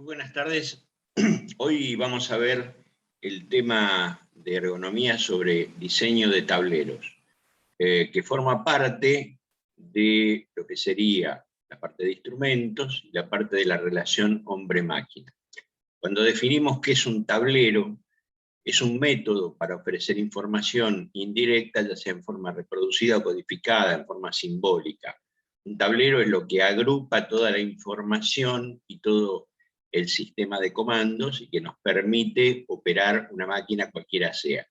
Muy buenas tardes. Hoy vamos a ver el tema de ergonomía sobre diseño de tableros, que forma parte de lo que sería la parte de instrumentos y la parte de la relación hombre-máquina. Cuando definimos qué es un tablero, es un método para ofrecer información indirecta, ya sea en forma reproducida o codificada, en forma simbólica. Un tablero es lo que agrupa toda la información y todo el sistema de comandos y que nos permite operar una máquina cualquiera sea.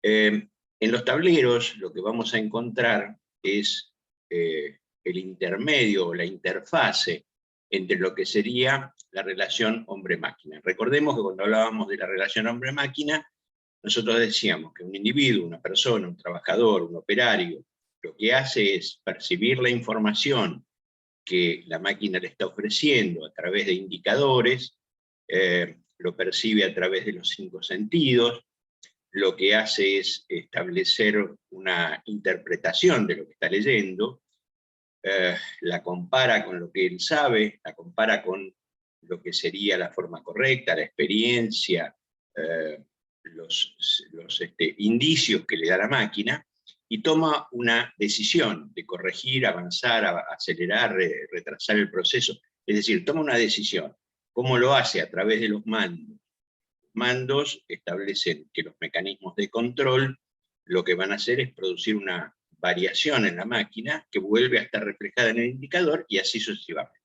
En los tableros lo que vamos a encontrar es el intermedio, la interfase entre lo que sería la relación hombre-máquina. Recordemos que cuando hablábamos de la relación hombre-máquina, nosotros decíamos que un individuo, una persona, un trabajador, un operario, lo que hace es percibir la información que la máquina le está ofreciendo a través de indicadores, lo percibe a través de los 5 sentidos, lo que hace es establecer una interpretación de lo que está leyendo, la compara con lo que él sabe, la compara con lo que sería la forma correcta, la experiencia, los indicios que le da la máquina, y toma una decisión de corregir, avanzar, acelerar, retrasar el proceso. Es decir, toma una decisión. ¿Cómo lo hace? A través de los mandos. Mandos establecen que los mecanismos de control lo que van a hacer es producir una variación en la máquina que vuelve a estar reflejada en el indicador y así sucesivamente.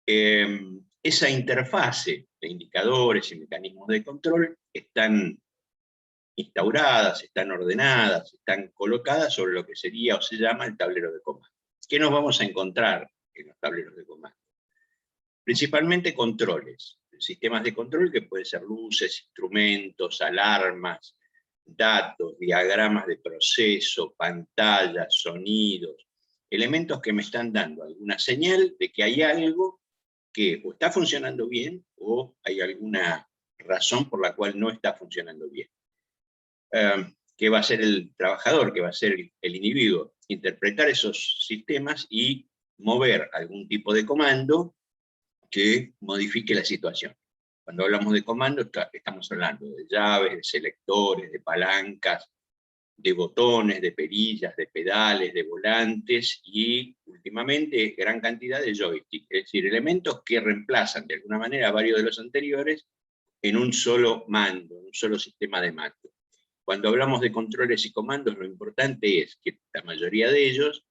Esa interfase de indicadores y mecanismos de control están instauradas, están ordenadas, están colocadas sobre lo que sería o se llama el tablero de comando. ¿Qué nos vamos a encontrar en los tableros de comando? Principalmente controles, sistemas de control que pueden ser luces, instrumentos, alarmas, datos, diagramas de proceso, pantallas, sonidos, elementos que me están dando alguna señal de que hay algo que o está funcionando bien o hay alguna razón por la cual no está funcionando bien. ¿Qué va a hacer el trabajador? ¿Qué va a hacer el individuo? Interpretar esos sistemas y mover algún tipo de comando que modifique la situación. Cuando hablamos de comando, estamos hablando de llaves, de selectores, de palancas, de botones, de perillas, de pedales, de volantes y, últimamente, gran cantidad de joysticks, es decir, elementos que reemplazan de alguna manera a varios de los anteriores en un solo mando, en un solo sistema de mando. Cuando hablamos de controles y comandos, lo importante es que la mayoría de ellos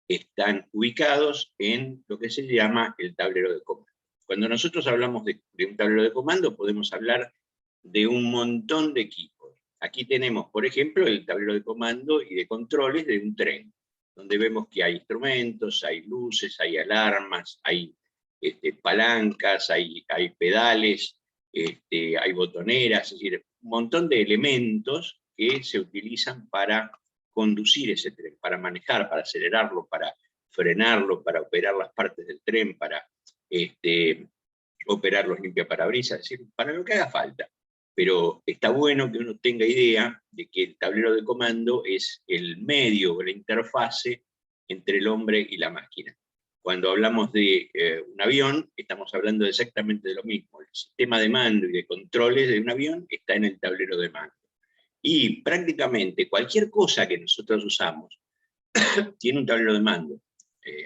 están ubicados en lo que se llama el tablero de comando. Cuando nosotros hablamos de un tablero de comando, podemos hablar de un montón de equipos. Aquí tenemos, por ejemplo, el tablero de comando y de controles de un tren, donde vemos que hay instrumentos, hay luces, hay alarmas, hay palancas, hay pedales, hay botoneras, es decir, un montón de elementos que se utilizan para conducir ese tren, para manejar, para acelerarlo, para frenarlo, para operar las partes del tren, para operar los limpiaparabrisas, es decir, para lo que haga falta. Pero está bueno que uno tenga idea de que el tablero de comando es el medio o la interfase entre el hombre y la máquina. Cuando hablamos de un avión, estamos hablando exactamente de lo mismo. El sistema de mando y de controles de un avión está en el tablero de mando. Y prácticamente cualquier cosa que nosotros usamos tiene un tablero de mando.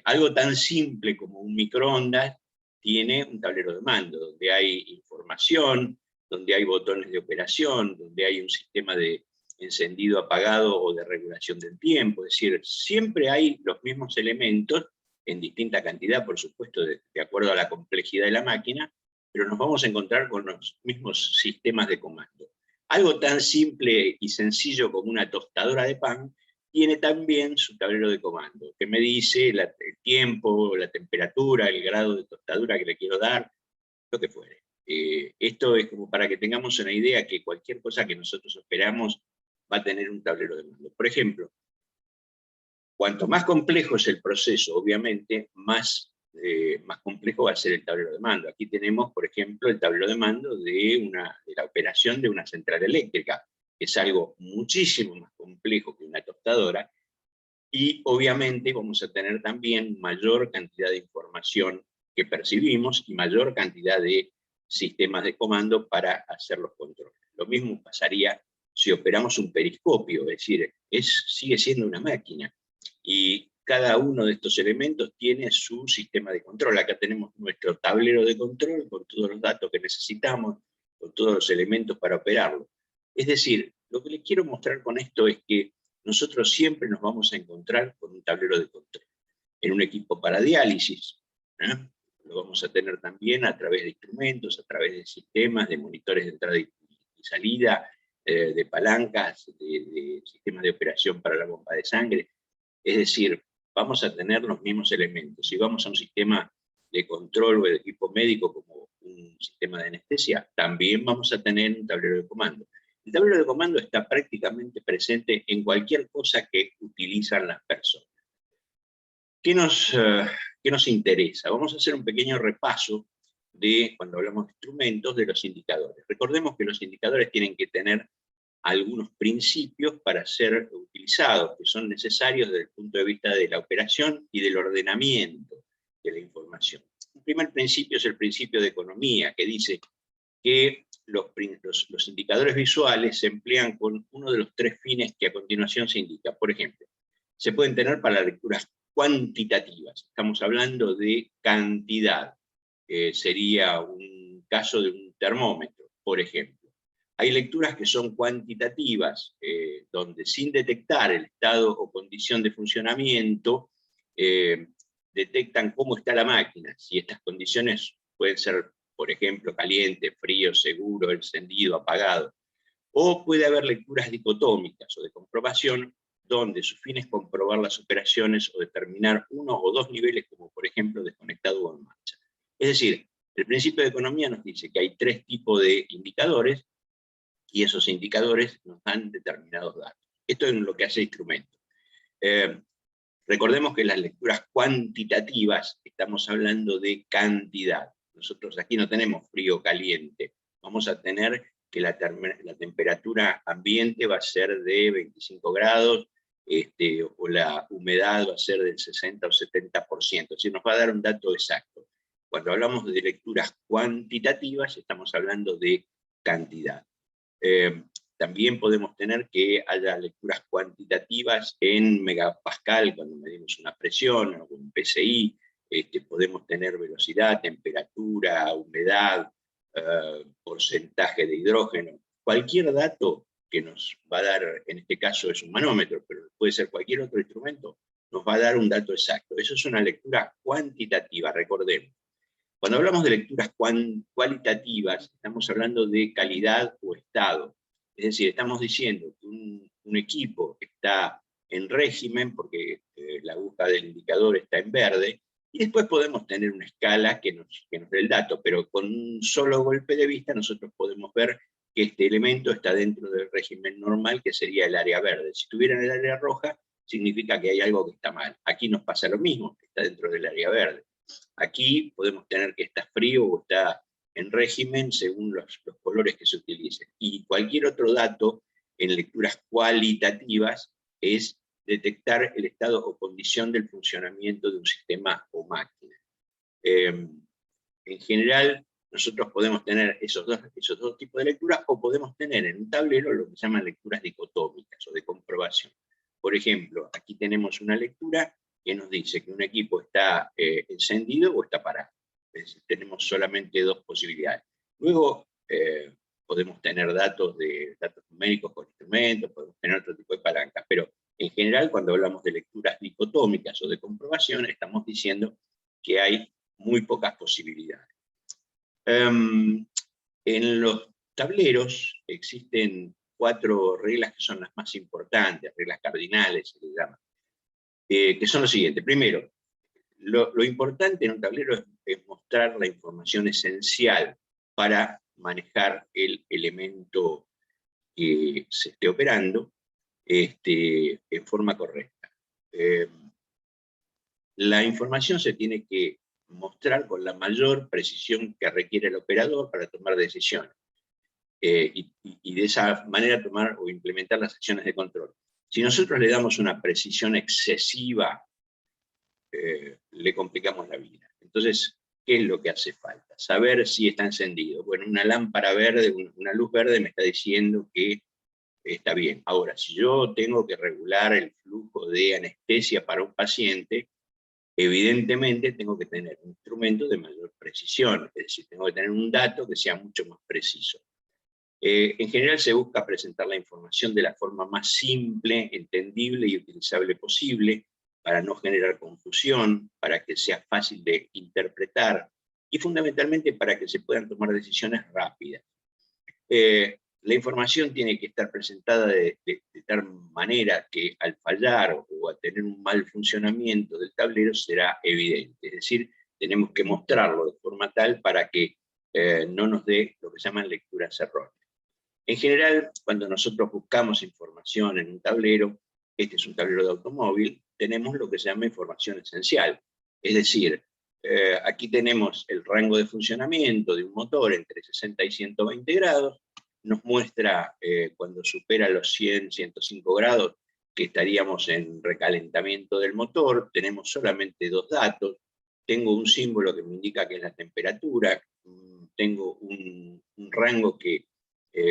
Algo tan simple como un microondas tiene un tablero de mando, donde hay información, donde hay botones de operación, donde hay un sistema de encendido, apagado o de regulación del tiempo. Es decir, siempre hay los mismos elementos, en distinta cantidad, por supuesto, de acuerdo a la complejidad de la máquina, pero nos vamos a encontrar con los mismos sistemas de comando. Algo tan simple y sencillo como una tostadora de pan tiene también su tablero de comando, que me dice el tiempo, la temperatura, el grado de tostadura que le quiero dar, lo que fuere. Esto es como para que tengamos una idea que cualquier cosa que nosotros esperamos va a tener un tablero de mando. Por ejemplo, cuanto más complejo es el proceso, obviamente, más complejo va a ser el tablero de mando. Aquí tenemos, por ejemplo, el tablero de mando de la operación de una central eléctrica, que es algo muchísimo más complejo que una tostadora, y obviamente vamos a tener también mayor cantidad de información que percibimos y mayor cantidad de sistemas de comando para hacer los controles. Lo mismo pasaría si operamos un periscopio, es decir, sigue siendo una máquina, y cada uno de estos elementos tiene su sistema de control. Acá tenemos nuestro tablero de control con todos los datos que necesitamos, con todos los elementos para operarlo. Es decir, lo que les quiero mostrar con esto es que nosotros siempre nos vamos a encontrar con un tablero de control. En un equipo para diálisis, lo vamos a tener también a través de instrumentos, a través de sistemas, de monitores de entrada y salida, de palancas, de sistemas de operación para la bomba de sangre. Es decir, vamos a tener los mismos elementos. Si vamos a un sistema de control o de equipo médico como un sistema de anestesia, también vamos a tener un tablero de comando. El tablero de comando está prácticamente presente en cualquier cosa que utilizan las personas. ¿Qué nos interesa? Vamos a hacer un pequeño repaso de, cuando hablamos de instrumentos, de los indicadores. Recordemos que los indicadores tienen que tener algunos principios para ser utilizados, que son necesarios desde el punto de vista de la operación y del ordenamiento de la información. El primer principio es el principio de economía, que dice que los indicadores visuales se emplean con uno de los tres fines que a continuación se indica. Por ejemplo, se pueden tener para lecturas cuantitativas. Estamos hablando de cantidad. Sería un caso de un termómetro, por ejemplo. Hay lecturas que son cuantitativas, donde sin detectar el estado o condición de funcionamiento, detectan cómo está la máquina. Si estas condiciones pueden ser, por ejemplo, caliente, frío, seguro, encendido, apagado. O puede haber lecturas dicotómicas o de comprobación, donde su fin es comprobar las operaciones o determinar uno o dos niveles, como por ejemplo desconectado o en marcha. Es decir, el principio de economía nos dice que hay tres tipos de indicadores, y esos indicadores nos dan determinados datos. Esto es lo que hace el instrumento. Recordemos que las lecturas cuantitativas estamos hablando de cantidad. Nosotros aquí no tenemos frío o caliente. Vamos a tener que la temperatura ambiente va a ser de 25 grados, o la humedad va a ser del 60 o 70%. Es decir, nos va a dar un dato exacto. Cuando hablamos de lecturas cuantitativas, estamos hablando de cantidad. También podemos tener que haya lecturas cuantitativas en megapascal, cuando medimos una presión, o un PSI, podemos tener velocidad, temperatura, humedad, porcentaje de hidrógeno. Cualquier dato que nos va a dar, en este caso es un manómetro, pero puede ser cualquier otro instrumento, nos va a dar un dato exacto. Eso es una lectura cuantitativa, recordemos. Cuando hablamos de lecturas cualitativas, estamos hablando de calidad o estado. Es decir, estamos diciendo que un equipo está en régimen, porque la aguja del indicador está en verde, y después podemos tener una escala que nos dé el dato, pero con un solo golpe de vista nosotros podemos ver que este elemento está dentro del régimen normal, que sería el área verde. Si estuviera en el área roja, significa que hay algo que está mal. Aquí nos pasa lo mismo, que está dentro del área verde. Aquí podemos tener que está frío o está en régimen según los colores que se utilicen. Y cualquier otro dato en lecturas cualitativas es detectar el estado o condición del funcionamiento de un sistema o máquina. En general, nosotros podemos tener esos dos tipos de lecturas, o podemos tener en un tablero lo que se llaman lecturas dicotómicas o de comprobación. Por ejemplo, aquí tenemos una lectura que nos dice que un equipo está encendido o está parado. Entonces, tenemos solamente dos posibilidades. Luego podemos tener datos numéricos con instrumentos, podemos tener otro tipo de palancas, pero en general cuando hablamos de lecturas dicotómicas o de comprobación, estamos diciendo que hay muy pocas posibilidades. En los tableros existen 4 reglas que son las más importantes, reglas cardinales se les llama. Que son lo siguiente. Primero, lo importante en un tablero es mostrar la información esencial para manejar el elemento que se esté operando en forma correcta. La información se tiene que mostrar con la mayor precisión que requiere el operador para tomar decisiones. Y de esa manera tomar o implementar las acciones de control. Si nosotros le damos una precisión excesiva, le complicamos la vida. Entonces, ¿Qué es lo que hace falta? Saber si está encendido. Bueno, una lámpara verde, una luz verde me está diciendo que está bien. Ahora, si yo tengo que regular el flujo de anestesia para un paciente, evidentemente tengo que tener un instrumento de mayor precisión, es decir, tengo que tener un dato que sea mucho más preciso. En general se busca presentar la información de la forma más simple, entendible y utilizable posible, para no generar confusión, para que sea fácil de interpretar, y fundamentalmente para que se puedan tomar decisiones rápidas. La información tiene que estar presentada de tal manera que al fallar o a tener un mal funcionamiento del tablero será evidente. Es decir, tenemos que mostrarlo de forma tal para que no nos dé lo que se llaman lecturas erróneas. En general, cuando nosotros buscamos información en un tablero, este es un tablero de automóvil, tenemos lo que se llama información esencial. Es decir, aquí tenemos el rango de funcionamiento de un motor entre 60 y 120 grados, nos muestra cuando supera los 100, 105 grados que estaríamos en recalentamiento del motor, tenemos solamente dos datos, tengo un símbolo que me indica que es la temperatura, tengo un rango que,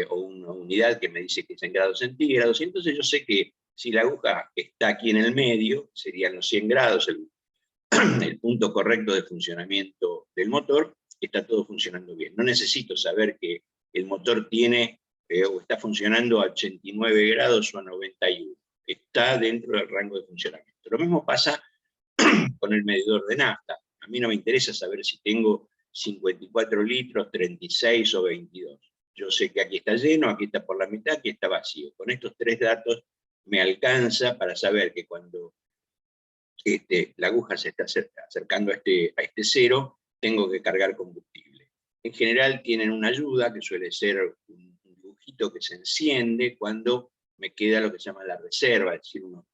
o una unidad que me dice que es en grados centígrados, y entonces yo sé que si la aguja está aquí en el medio, serían los 100 grados, el punto correcto de funcionamiento del motor, está todo funcionando bien. No necesito saber que el motor tiene o está funcionando a 89 grados o a 91. Está dentro del rango de funcionamiento. Lo mismo pasa con el medidor de nafta. A mí no me interesa saber si tengo 54 litros, 36 o 22. Yo sé que aquí está lleno, aquí está por la mitad, aquí está vacío. Con estos tres datos me alcanza para saber que cuando la aguja se está acercando a este cero, tengo que cargar combustible. En general tienen una ayuda que suele ser un dibujito que se enciende cuando me queda lo que se llama la reserva, es decir, unos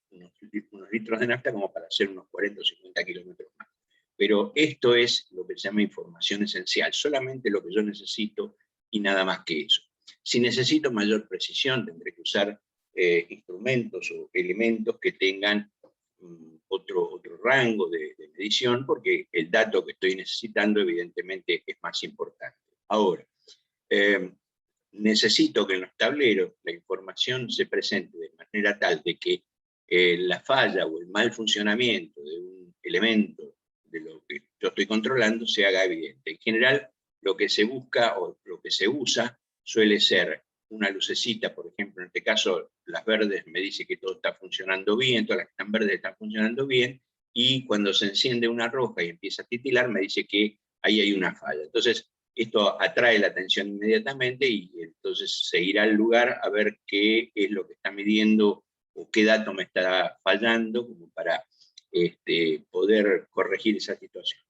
litros de nafta como para hacer unos 40 o 50 kilómetros más. Pero esto es lo que se llama información esencial, solamente lo que yo necesito y nada más que eso. Si necesito mayor precisión, tendré que usar instrumentos o elementos que tengan otro rango de medición, porque el dato que estoy necesitando evidentemente es más importante. Ahora, necesito que en los tableros la información se presente de manera tal de que la falla o el mal funcionamiento de un elemento de lo que yo estoy controlando se haga evidente. En general, lo que se busca o lo que se usa suele ser una lucecita, por ejemplo, en este caso las verdes me dice que todo está funcionando bien, todas las que están verdes están funcionando bien, y cuando se enciende una roja y empieza a titilar me dice que ahí hay una falla. Entonces, esto atrae la atención inmediatamente y entonces se irá al lugar a ver qué es lo que está midiendo o qué dato me está fallando como para poder corregir esa situación.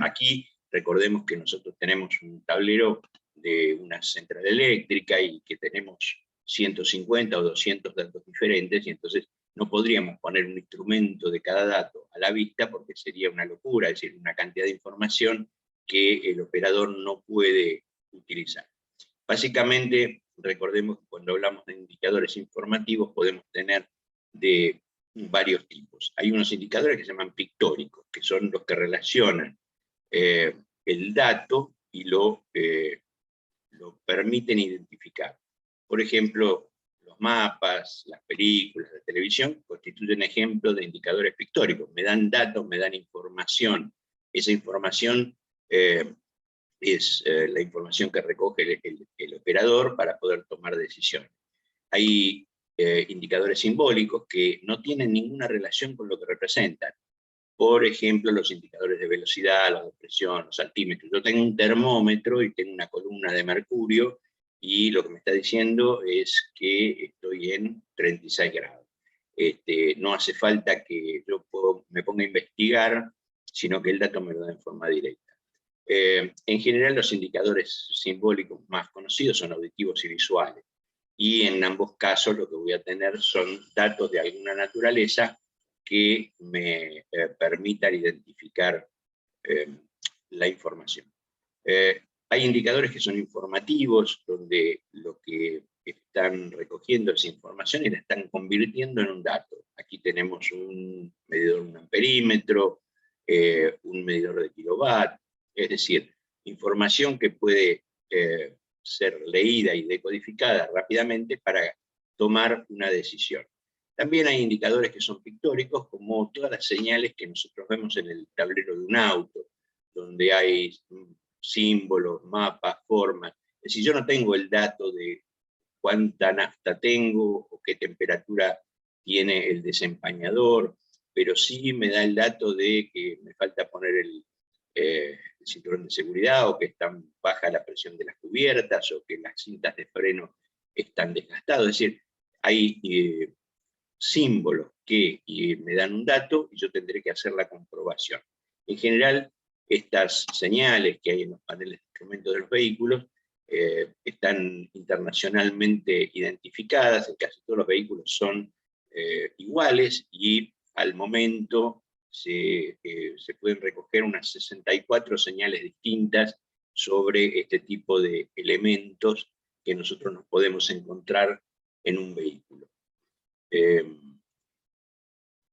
Aquí recordemos que nosotros tenemos un tablero de una central eléctrica y que tenemos 150 o 200 datos diferentes, y entonces no podríamos poner un instrumento de cada dato a la vista porque sería una locura, es decir, una cantidad de información que el operador no puede utilizar. Básicamente, recordemos que cuando hablamos de indicadores informativos podemos tener de varios tipos. Hay unos indicadores que se llaman pictóricos, que son los que relacionan el dato y lo permiten identificar. Por ejemplo, los mapas, las películas, la televisión constituyen ejemplos de indicadores pictóricos. Me dan datos, me dan información. Esa información es la información que recoge el operador para poder tomar decisiones. Hay indicadores simbólicos que no tienen ninguna relación con lo que representan. Por ejemplo, los indicadores de velocidad, la presión, los altímetros. Yo tengo un termómetro y tengo una columna de mercurio, y lo que me está diciendo es que estoy en 36 grados. No hace falta que yo me ponga a investigar, sino que el dato me lo da en forma directa. En general, los indicadores simbólicos más conocidos son auditivos y visuales. Y en ambos casos lo que voy a tener son datos de alguna naturaleza que me permitan identificar la información. Hay indicadores que son informativos, donde lo que están recogiendo esa información y la están convirtiendo en un dato. Aquí tenemos un medidor, un amperímetro, un medidor de kilowatt, Es decir, información que puede ser leída y decodificada rápidamente para tomar una decisión. También hay indicadores que son pictóricos, como todas las señales que nosotros vemos en el tablero de un auto, donde hay símbolos, mapas, formas. Es decir, yo no tengo el dato de cuánta nafta tengo o qué temperatura tiene el desempañador, pero sí me da el dato de que me falta poner el cinturón de seguridad, o que está baja la presión de las cubiertas, o que las cintas de freno están desgastadas. Es decir, hay símbolos que me dan un dato y yo tendré que hacer la comprobación. En general, estas señales que hay en los paneles de instrumentos de los vehículos están internacionalmente identificadas. En casi todos los vehículos son iguales, y al momento se pueden recoger unas 64 señales distintas sobre este tipo de elementos que nosotros nos podemos encontrar en un vehículo.